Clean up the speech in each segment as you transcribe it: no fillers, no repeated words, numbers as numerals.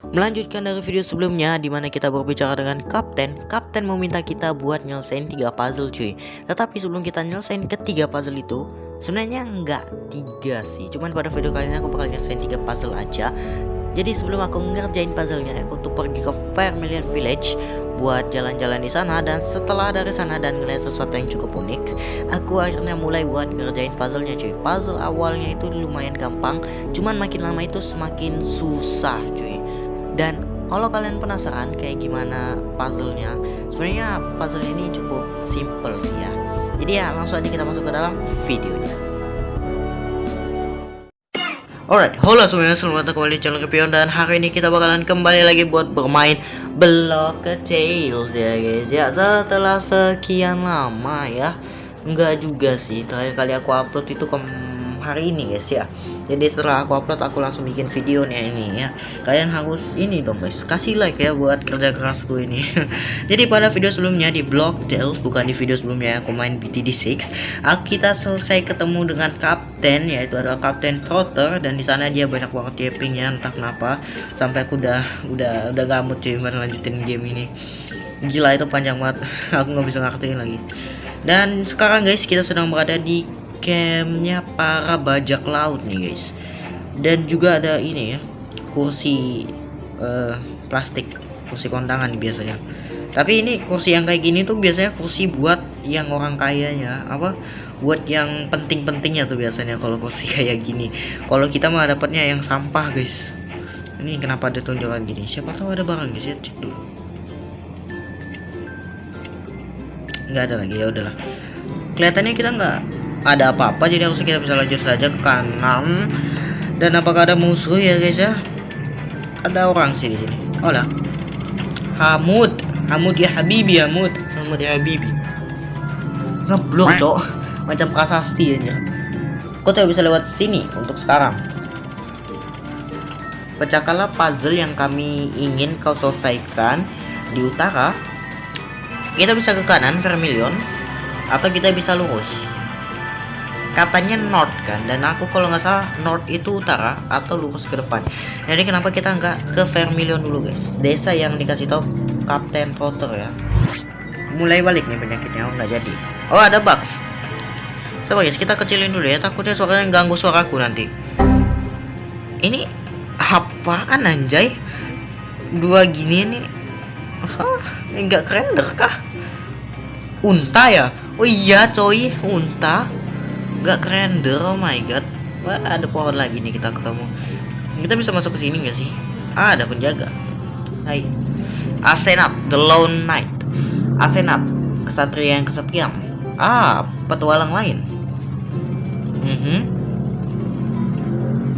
Melanjutkan dari video sebelumnya di mana kita berbicara dengan Kapten meminta kita buat nyelesain 3 puzzle cuy. Tetapi sebelum kita nyelesain ketiga puzzle itu, sebenarnya enggak 3 sih. Cuman pada video kali ini aku bakal nyelesain 3 puzzle aja. Jadi sebelum aku ngerjain puzzlenya, aku tuh pergi ke Vermilion Village buat jalan-jalan di sana, dan setelah dari sana dan ngeliat sesuatu yang cukup unik, aku akhirnya mulai buat ngerjain puzzlenya cuy. Puzzle awalnya itu lumayan gampang, cuman makin lama itu semakin susah cuy. Dan kalau kalian penasaran kayak gimana puzzlenya, sebenarnya puzzle ini cukup simple sih ya. Jadi ya langsung aja kita masuk ke dalam videonya. Alright, halo semuanya, selamat datang kembali di channel Kepion. Dan hari ini kita bakalan kembali lagi buat bermain Block Tales ya guys. Ya setelah sekian lama ya, enggak juga sih, terakhir kali aku upload itu hari ini guys ya. Jadi setelah aku upload aku langsung bikin videonya ini ya. Kalian harus ini dong guys, kasih like ya buat kerja kerasku ini. Jadi pada video sebelumnya di Block Tales, bukan di video sebelumnya aku main BTD6, kita selesai ketemu dengan kapten, yaitu adalah Kapten Trotter, dan di sana dia banyak banget tappingnya entah kenapa sampai aku udah gamut cuy lanjutin game ini. Gila itu panjang banget. Aku nggak bisa ngertiin lagi. Dan sekarang guys kita sedang berada di campnya para bajak laut nih guys. Dan juga ada ini ya, kursi plastik, kursi kondangan nih biasanya. Tapi ini kursi yang kayak gini tuh biasanya kursi buat yang orang kayanya, apa buat yang penting-pentingnya tuh biasanya kalau kursi kayak gini. Kalau kita mah dapatnya yang sampah guys. Ini kenapa ada tonjolan gini? Siapa tahu ada barang guys ya, cek dulu. Nggak ada lagi, ya udahlah. Kelihatannya kita nggak ada apa-apa, jadi harusnya kita bisa lanjut saja ke kanan. Dan apakah ada musuh ya guys ya? Ada orang sih di sini. Oh lah, Hamud ya Habibi, Hamud ya Habibi. Ngeblok cok, macam prasasti aja. Kau tidak bisa lewat sini untuk sekarang. Pecahkanlah puzzle yang kami ingin kau selesaikan di utara. Kita bisa ke kanan Vermilion, atau kita bisa lurus. Katanya north kan, dan aku kalau nggak salah north itu utara atau lurus ke depan. Jadi kenapa kita nggak ke Vermilion dulu guys, desa yang dikasih tahu Kapten Trotter ya. Mulai balik nih penyakitnya, nggak jadi. Oh ada bugs. Coba guys kita kecilin dulu ya, takutnya suaranya ganggu suaraku nanti. Ini apaan anjay? Dua gini nih. Hah, nggak keren deh kah? Unta ya? Oh iya coy, unta. Gak render, oh my god. Wah ada pohon lagi nih kita ketemu. Kita bisa masuk ke sini gak sih? Ah, ada penjaga. Hai. Asenat, the lone knight. Asenat, kesatria yang kesepian. Ah, petualang lain.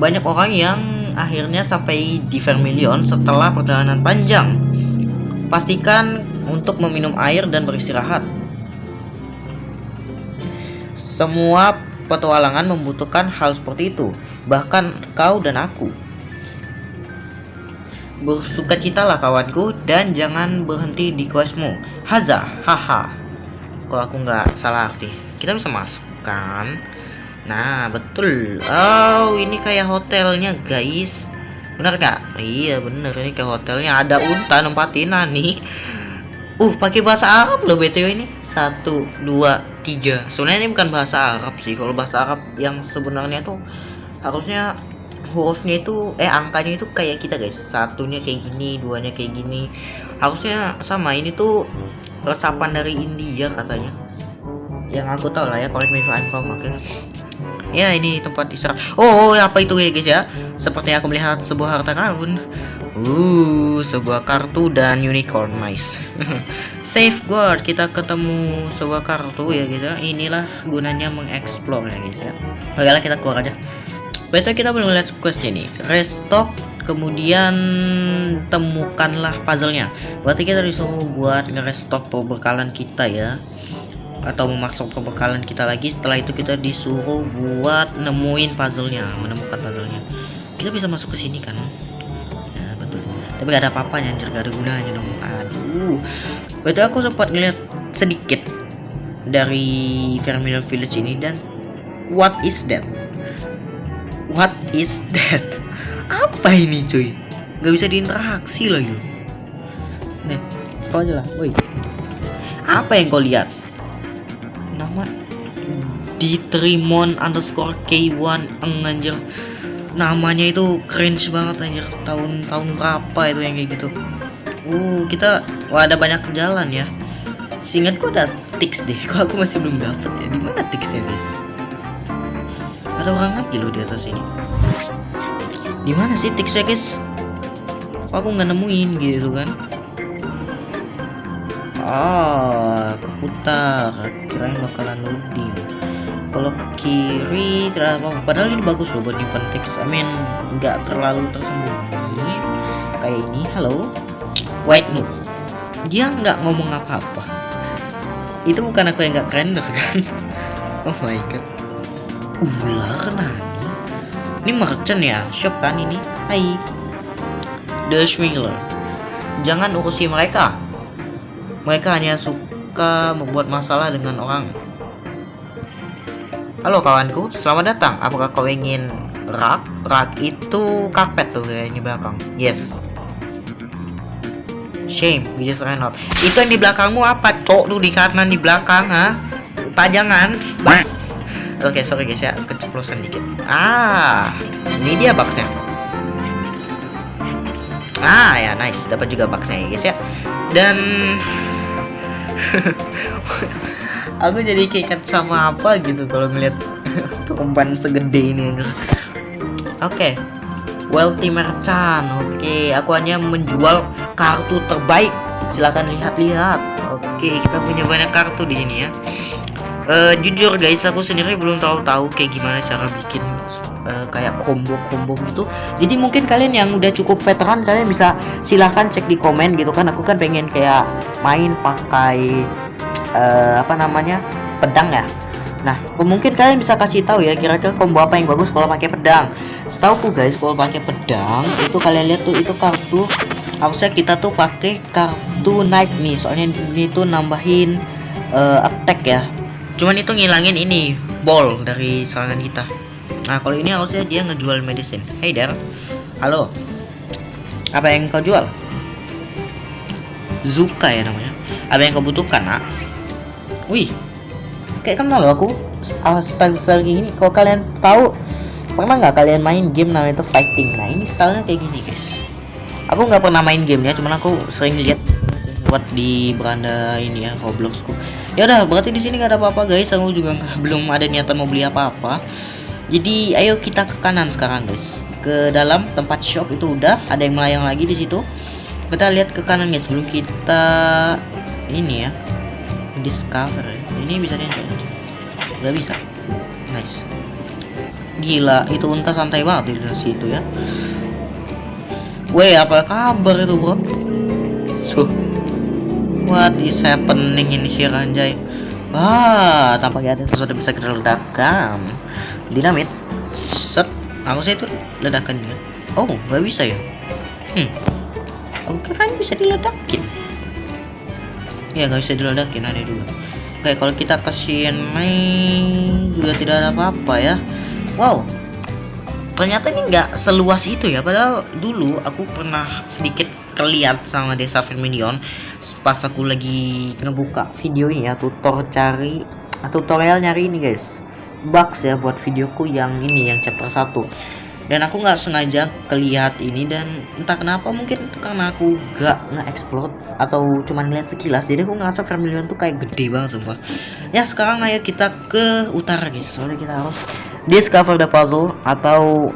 Banyak orang yang akhirnya sampai di Vermilion setelah perjalanan panjang. Pastikan untuk meminum air dan beristirahat. Semua petualangan membutuhkan hal seperti itu, bahkan kau dan aku. Bersukacitalah kawanku, dan jangan berhenti di questmu. Haza, haha. Kalau aku nggak salah arti, kita bisa masuk kan? Nah betul. Oh ini kayak hotelnya guys, bener nggak? Iya bener, ini kayak hotelnya. Ada unta nempatin nih. Pakai bahasa Arab loh BTW ini. 1, 2, 3. Sebenarnya ini bukan bahasa Arab sih. Kalau bahasa Arab yang sebenarnya tuh harusnya hurufnya itu angkanya itu kayak kita guys. Satunya kayak gini, duanya kayak gini. Harusnya sama. Ini tuh resapan dari India katanya. Yang aku tahu lah ya, correct me if I'm wrong, oke. Ya ini tempat istirahat. Oh apa itu ya guys ya? Sepertinya aku melihat sebuah harta karun. Sebuah kartu dan unicorn, nice. Safeguard, kita ketemu sebuah kartu ya guys ya. Inilah gunanya mengeksplor ya guys ya. Oke lah kita keluar aja. Betul, kita belum lihat questnya nih. Restock, kemudian temukanlah puzzlenya. Berarti kita disuruh buat ngerestock perbekalan kita ya, atau memaksa perbekalan kita lagi. Setelah itu kita disuruh buat nemuin puzzlenya, menemukan puzzlenya. Kita bisa masuk ke sini kan? Nah, betul. Tapi gak ada apa-apanya, anjir, gak ada gunanya dong. Aduh. Betul, aku sempat ngeliat sedikit dari Vermilion Village ini, dan what is that? What is that? Apa ini cuy? nggak bisa diinteraksi lagi. Nih, kau aja lah, woi. Apa yang kau lihat? Nama Ditrimon underscore K1 anjir. Namanya itu cringe banget anjir. Tahun berapa itu yang kayak gitu? Kita ada banyak jalan ya. Seingatku ada tips deh. Kok aku masih belum dapet ya? Di mana tipsnya guys? Ada orang lagi loh di atas ini. Di mana sih tipsnya guys? Kok aku nggak nemuin gitu kan? Keputar. Kirain bakalan loading. Kalau ke kiri tidak apa-apa. Padahal ini bagus loh buat nyimpan teks. Nggak terlalu tersembunyi. Kayak ini. Halo. White noob. Dia nggak ngomong apa-apa. Itu bukan aku yang nggak keren kan? Oh my god. Ular nani. Ini merchant ya, shop kan ini. Hai. The Swingler. Jangan urusi mereka. Mereka hanya suka membuat masalah dengan orang. Halo kawanku, selamat datang. Apakah kau ingin rak? Rak itu karpet tuh kayaknya belakang. Yes. Shame, we just ran out. Itu yang di belakangmu apa? Cok tuh di kanan di belakang, ha? Pajangan. Box. Oke, sorry guys ya, keceplosan dikit. Ini dia boxnya. Ya nice, dapat juga boxnya ya guys ya. Dan aku jadi keinget sama apa gitu kalau ngeliat tumpan segede ini. Oke. Wealthy Merchant. Oke, aku hanya menjual kartu terbaik. Silahkan lihat-lihat. Oke, kita punya banyak kartu di sini ya. Jujur guys, aku sendiri belum terlalu tahu kayak gimana cara bikin kayak combo-combo gitu. Jadi mungkin kalian yang udah cukup veteran, kalian bisa silahkan cek di komen gitu kan. Aku kan pengen kayak main pakai pedang ya. Nah, mungkin kalian bisa kasih tahu ya kira-kira combo apa yang bagus kalau pakai pedang. Setauku guys, kalau pakai pedang itu kalian lihat tuh itu kartu, harusnya kita tuh pakai kartu knife nih. Soalnya ini tuh nambahin attack ya. Cuman itu ngilangin ini ball dari serangan kita. Nah, kalau ini harusnya dia ngejual medicine. Hey there. Halo. Apa yang kau jual? Zuka ya namanya. Apa yang kau butuhkan, nak? Wih, kayak kenal loh aku style gini. Kalau kalian tahu, pernah nggak kalian main game namanya itu fighting? Nah, ini stylenya kayak gini guys. Aku nggak pernah main gamenya, cuman aku sering lihat buat di beranda ini ya Robloxku. Ya udah, berarti di sini nggak ada apa-apa guys. Aku juga belum ada niatan mau beli apa-apa. Jadi ayo kita ke kanan sekarang guys. Ke dalam tempat shop itu udah ada yang melayang lagi di situ. Kita lihat ke kanan guys sebelum kita ini ya. Discover. Ini bisa diinjak. Udah bisa. Nice. Gila, itu unta santai banget di situ ya. Weh, apa kabar itu, bro? Tuh. What is happening in here anjay? Tampaknya ada sesuatu bisa kita ledakan. Dinamit. Set. Harusnya itu ledakan juga. Oh, nggak bisa ya? Aku kira bisa diledakin. Ya nggak bisa diledakin, ada juga. Kayak kalau kita ke sini juga tidak ada apa-apa ya. Wow, ternyata ini nggak seluas itu ya. Padahal dulu aku pernah sedikit keliat sama desa Vermilion pas aku lagi ngebuka video ini ya, tutorial nyari ini guys, bugs ya buat videoku yang ini, yang chapter 1. Dan aku nggak sengaja kelihat ini, dan entah kenapa, mungkin itu karena aku gak nge-explore atau cuman ngeliat sekilas, jadi aku ngerasa Vermilion tuh kayak gede banget sumpah. Ya sekarang ayo kita ke utara guys, soalnya kita harus discover the puzzle atau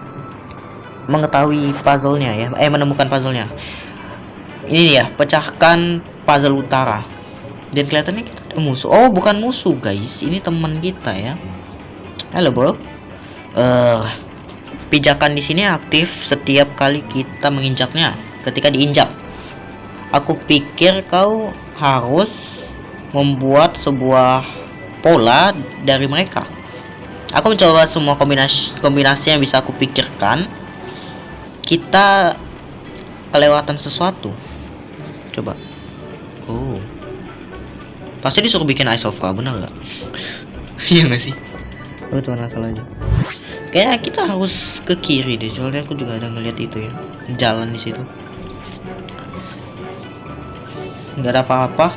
mengetahui puzzle-nya ya, menemukan puzzle-nya. Ini dia, pecahkan puzzle utara. Dan kelihatannya kita ada musuh. Oh, bukan musuh guys, ini teman kita ya. Halo bro. Pijakan di sini aktif setiap kali kita menginjaknya. Ketika diinjak, aku pikir kau harus membuat sebuah pola dari mereka. Aku mencoba semua kombinasi yang bisa aku pikirkan. Kita kelewatan sesuatu. Coba. Oh, pasti disuruh bikin ice of bener gak? Iya gak sih? Itu cuma salah aja. Kayaknya kita harus ke kiri deh, soalnya aku juga ada ngeliat itu ya, jalan di situ. Nggak ada apa-apa.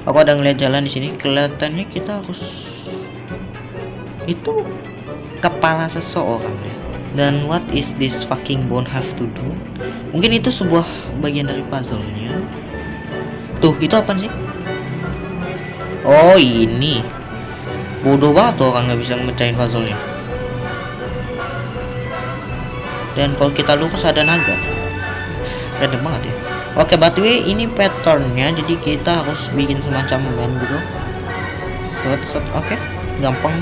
Aku ada ngeliat jalan di sini. Kelihatannya kita harus itu kepala seseorang ya. Dan what is this fucking bone have to do? Mungkin itu sebuah bagian dari puzzle-nya. Tuh, itu apa sih? Oh, ini. Bodoh banget tuh orang nggak bisa mecahin puzzle-nya. Dan kalau kita lurus ada naga. Random banget ya. Oke, by the way, ini patternnya, jadi kita harus bikin semacam band gitu. Set, oke, gampang.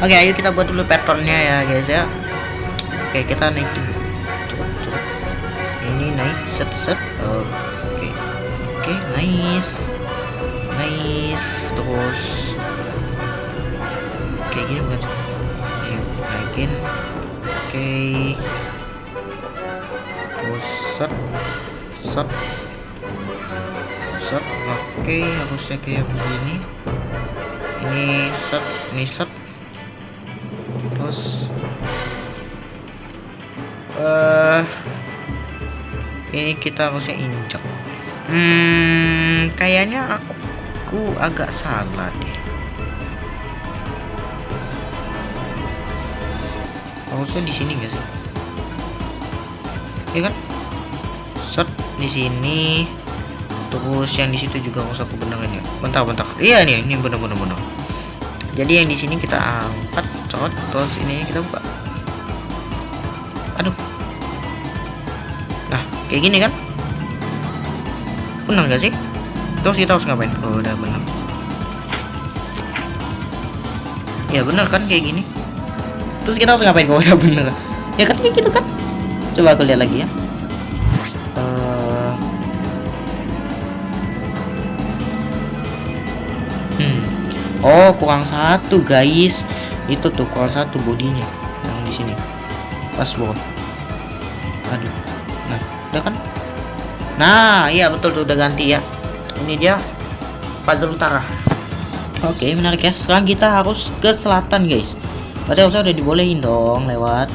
Oke, ayo kita buat dulu patternnya ya guys ya. Oke, kita naikin. Cepet. Ini naik, set. Oke, nice. Terus, kayak gini bukan? Ayo naikin. Oke. Terus set. Oke, harusnya kayak begini. Ini set. Terus ini kita harusnya injak. Kayaknya aku agak salah deh. Harusnya di sini gak sih? Ya kan? Set di sini. Terus yang di situ juga harus aku benerin ya. Bentar. Iya nih, ini bener. Jadi yang di sini kita angkat, terus ini kita buka. Aduh. Nah, kayak gini kan? Benar gak sih? Terus kita harus ngapain? Oh, udah benar. Ya benar kan kayak gini. Terus kita harus ngapain kalau udah bener? Ya kan kayak gitu kan? Coba aku lihat lagi ya. Oh, kurang satu guys. Itu tuh kurang satu bodinya yang di sini. Pas bawah. Aduh. Nah, udah kan? Nah, iya betul tuh udah ganti ya. Ini dia puzzle utara. Oke, menarik ya. Sekarang kita harus ke selatan guys. Berarti harusnya udah dibolehin dong lewat.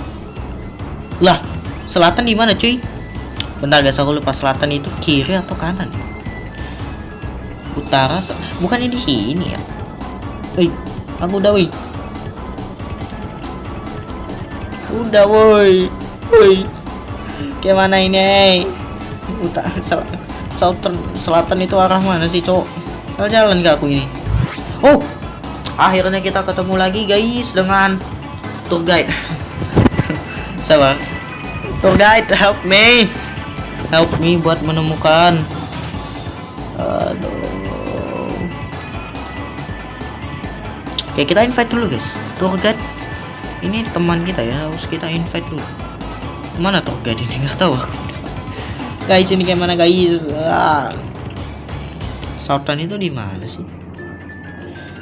Lah, selatan di mana cuy? Bentar guys, aku lupa selatan itu kiri atau kanan? Utara, bukannya di sini ya? Woi, aku udah woi. Udah woi. Kayak mana ini? Utara, selatan itu arah mana sih, cowok? Kalau jalan gak aku ini? Oh, akhirnya kita ketemu lagi guys dengan tour guide. Sabar. Tour guide, help me buat menemukan. Aduh. Oke, kita invite dulu guys. Tour guide ini teman kita ya, harus kita invite dulu. Mana tour guide ini? Nggak tahu aku. Guys, ini kayak mana guys? Sultan itu di mana sih?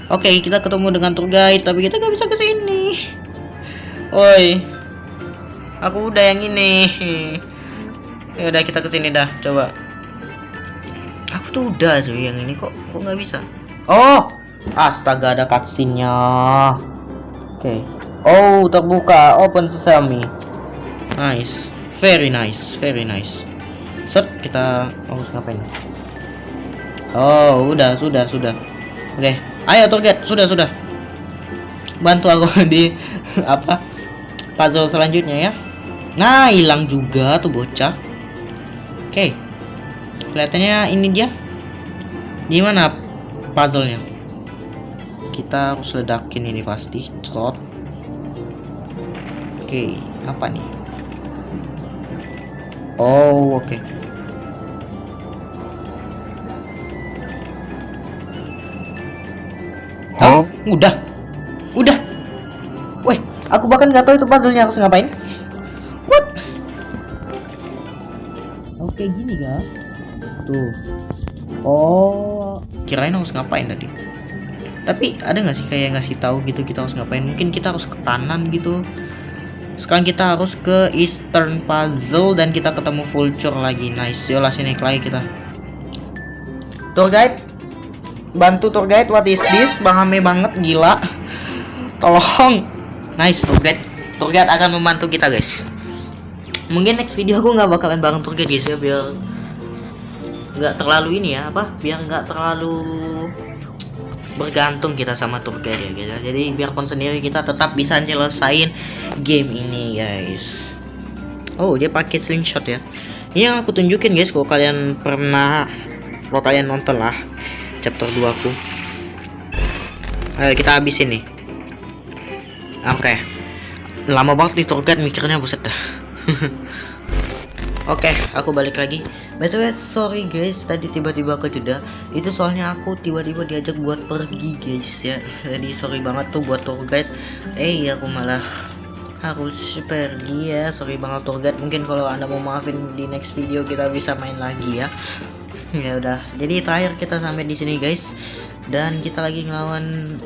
Oke, kita ketemu dengan tour guide, tapi kita nggak bisa ke sini. Woi, aku udah yang ini. Ya udah, kita ke sini dah. Coba. Aku tuh udah sih yang ini, kok nggak bisa? Oh, astaga, ada cutscene-nya. Oke. Oh, terbuka. Open sesame. Nice. Very nice. Set, kita harus ngapain? Oh, sudah. Oke. Ayo target, sudah. Bantu aku di apa? Puzzle selanjutnya ya. Nah, hilang juga tuh bocah. Oke. Kelihatannya ini dia. Gimana puzzle-nya? Kita harus ledakin ini pasti. Slot. Oke, apa nih? Oh, oke. Oh, udah. Weh, aku bahkan nggak tahu itu puzzle-nya harus ngapain. What? Oke, gini kah? Tuh. Oh, kirain harus ngapain tadi. Tapi ada nggak sih kayak ngasih tahu gitu kita harus ngapain? Mungkin kita harus ke kanan gitu. Sekarang kita harus ke Eastern Puzzle dan kita ketemu Vulture lagi. Nice, yolah sini lagi kita. Tour guide, bantu tour guide. What is this? Bang Ame banget, gila. Tolong. Nice tour guide. tour guide akan membantu kita guys. Mungkin next video aku nggak bakalan bareng tour guide guys ya, biar nggak terlalu ini ya, biar nggak terlalu bergantung kita sama tour guide ya guys. Jadi biarpun sendiri kita tetap bisa nyelesain game ini guys. Oh, dia pakai slingshot ya. Ini yang aku tunjukin guys, kalau kalian nonton lah chapter 2 aku. Ayo kita habisin nih. Oke. Lama banget di tour guide mikirnya, buset dah. Oke, aku balik lagi. Btw sorry guys, tadi tiba-tiba kejeda. Itu soalnya aku tiba-tiba diajak buat pergi guys ya. Jadi sorry banget tuh buat tour guide. Aku malah harus pergi ya. Sorry banget tour guide. Mungkin kalau Anda mau maafin di next video kita bisa main lagi ya. Ya udah. Jadi terakhir kita sampai di sini guys. Dan kita lagi ngelawan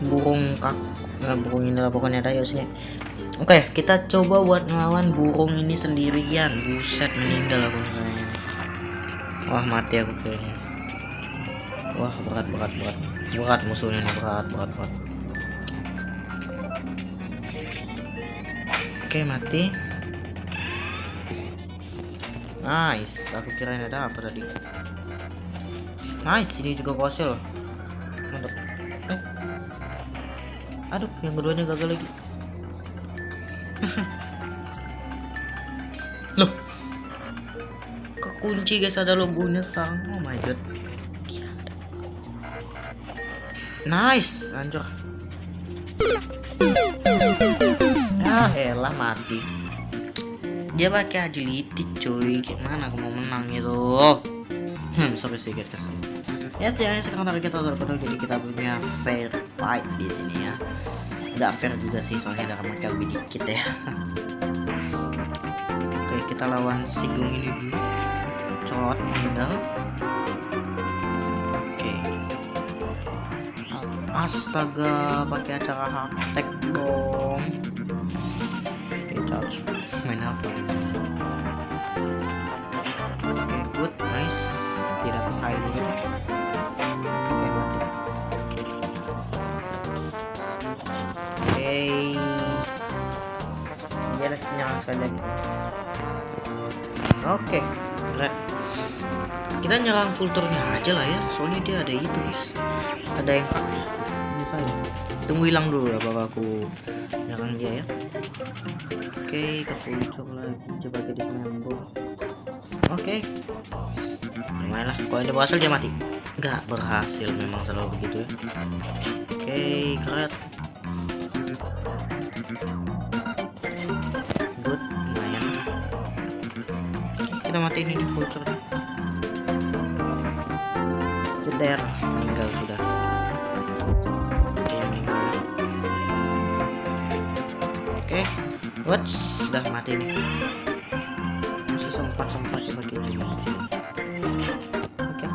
burung ini lah pokoknya ada ya sini. Oke, kita coba buat ngelawan burung ini sendirian. Buset, meninggal aku kayaknya. Wah, mati aku kayaknya. Wah, berat musuhnya nih, berat. Oke, mati. Nice, aku kirain ada apa tadi. Nice, ini juga fosil. Mantap. Aduh, yang keduanya gagal lagi. Loh, kekunci guys, ada logonya sekarang. Oh my god. Nice, hancur. Elah mati. Dia pakai agility cuy. Gimana aku mau menang gitu. Sampai sedikit kesel. Ya setidaknya sekarang kita udah penuh, jadi kita punya fair fight di sini ya. Nggak fair juga sih, soalnya ada mereka lebih dikit ya. Oke, kita lawan si Gung ini dulu. Cot meninggal. Oke. Astaga, pakai acara hard attack dong. Oke, charge. Main apa? Oke, good, nice. Tidak kesaing. Oke, mati. Dia nyala sekali lagi. Oke, keren. Kita nyerang full turnya aja lah ya, soalnya dia ada itu guys. Ada yang tunggu hilang dulu lah baru aku nyerang dia ya. Oke, ke full tur lagi, coba ke dismember. Oke, lumayan lah, kalau dia berhasil dia mati. Nggak berhasil, memang selalu begitu ya. Oke, keren. Good, lumayan. Kita matiin ini full turn. Jeder, meninggal sudah. Oke, meninggal. Oke, sudah mati nih. Masih sempat ya bagi ini. Oke,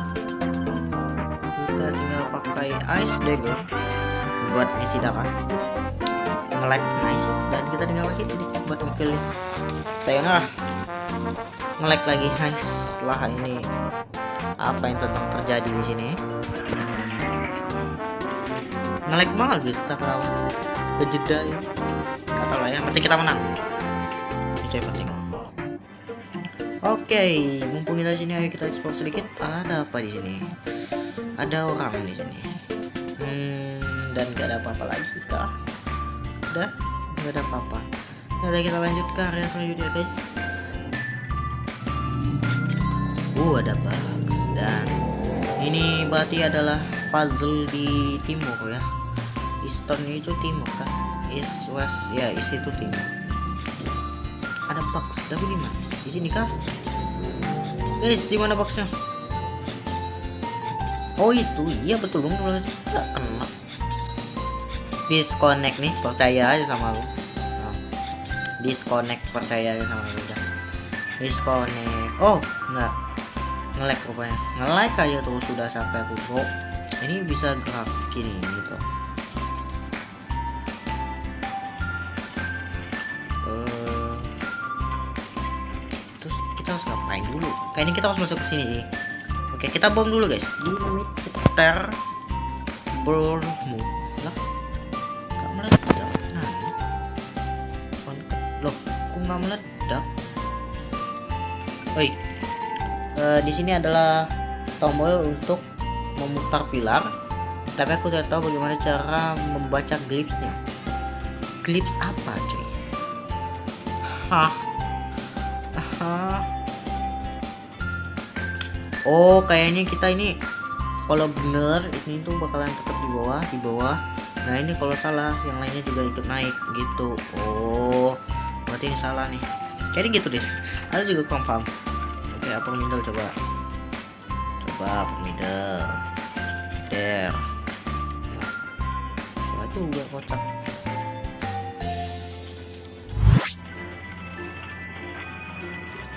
kita tinggal pakai ice dagger buat isi darah. Nge-lag, nice. Dan kita tinggal lagi tadi buat nge-kill. Sayangnya nge-lag lagi, nice. Lah ini apa yang sedang terjadi di sini? Nge-lag banget gitu, tak kenapa kejeda ya. Kata lah ya, penting kita menang. Itu yang penting. Oke, mumpung kita di sini, ayo kita explore sedikit. Ada apa di sini? Ada orang di sini. Dan gak ada apa-apa lagi kah? Udah, gak ada apa-apa. Udah, kita lanjut ke area selanjutnya guys. Ada bugs, dan ini berarti adalah puzzle di timur ya. Eastern itu timur kan, East West ya, East itu timur. Ada bugs, tapi di mana? Di sini kah? Guys, di mana bugsnya? Oh itu, iya betul dong, nggak kena. Disconnect nih, percaya aja sama aku. Disconnect, percaya aja sama aku. Disconnect. Oh enggak, nge-lag rupanya. Nge-lag aja tuh sudah sampai aku bro. Ini bisa gerak kiri gitu. Terus kita harus ngapain dulu? Kayaknya kita harus masuk ke sini sih. Oke, kita bom dulu guys. Dinamit ter bermu lah. Nah, nggak meledak? Woi, di sini adalah tombol untuk memutar pilar, tapi aku tidak tahu bagaimana cara membaca glipsnya. Glips apa cuy? Hah? Oh, kayaknya kita ini kalau bener ini tuh bakalan tetap di bawah. Nah, ini kalau salah yang lainnya juga ikut naik gitu. Oh, berarti ini salah nih. Kayaknya gitu deh. Ada juga kurang paham. Oke, upper middle coba upper middle. There. Coba tuh gak kocak.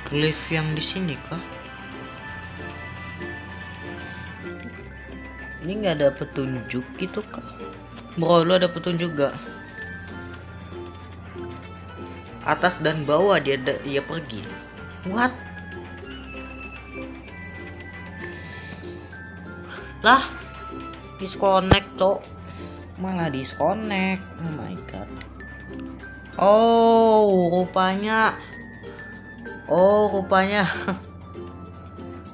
Cliff yang di sini kah? Ini nggak ada petunjuk gitu kah? Bro, lu ada petunjuk gak? Atas dan bawah dia pergi. What? Lah, disconnect toh. Malah disconnect. Oh my god. Oh, rupanya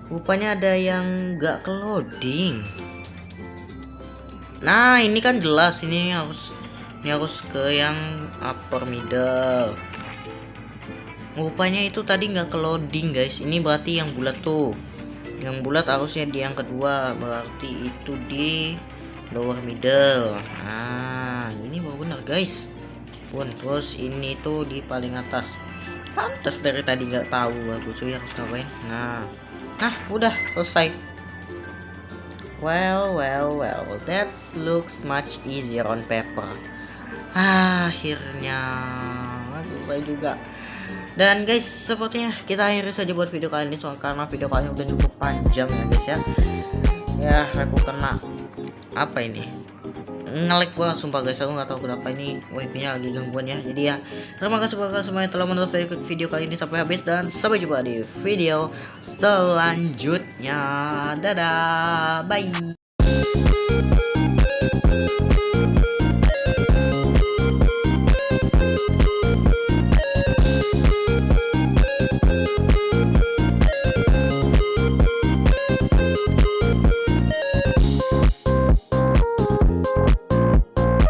rupanya ada yang nggak ke loading. Nah, ini kan jelas ini harus ke yang upper middle. Rupanya itu tadi nggak ke loading guys. Ini berarti yang bulat tuh. Yang bulat harusnya di yang kedua, berarti itu di lower middle. Nah, ini baru benar guys. Terus ini tuh di paling atas. Pantes dari tadi nggak tahu aku cuy harus ngapain. Nah, udah selesai. Well, that looks much easier on paper. Akhirnya selesai juga. Dan guys, sepertinya kita akhiri saja buat video kali ini karena video kali ini udah cukup panjang ya guys ya. Ya, aku kena apa ini? Nge-lag gua sumpah guys, aku nggak tahu kenapa ini wifi-nya lagi gangguan ya. Jadi ya, terima kasih buat semua yang telah menonton video kali ini sampai habis dan sampai jumpa di video selanjutnya. Dadah, bye.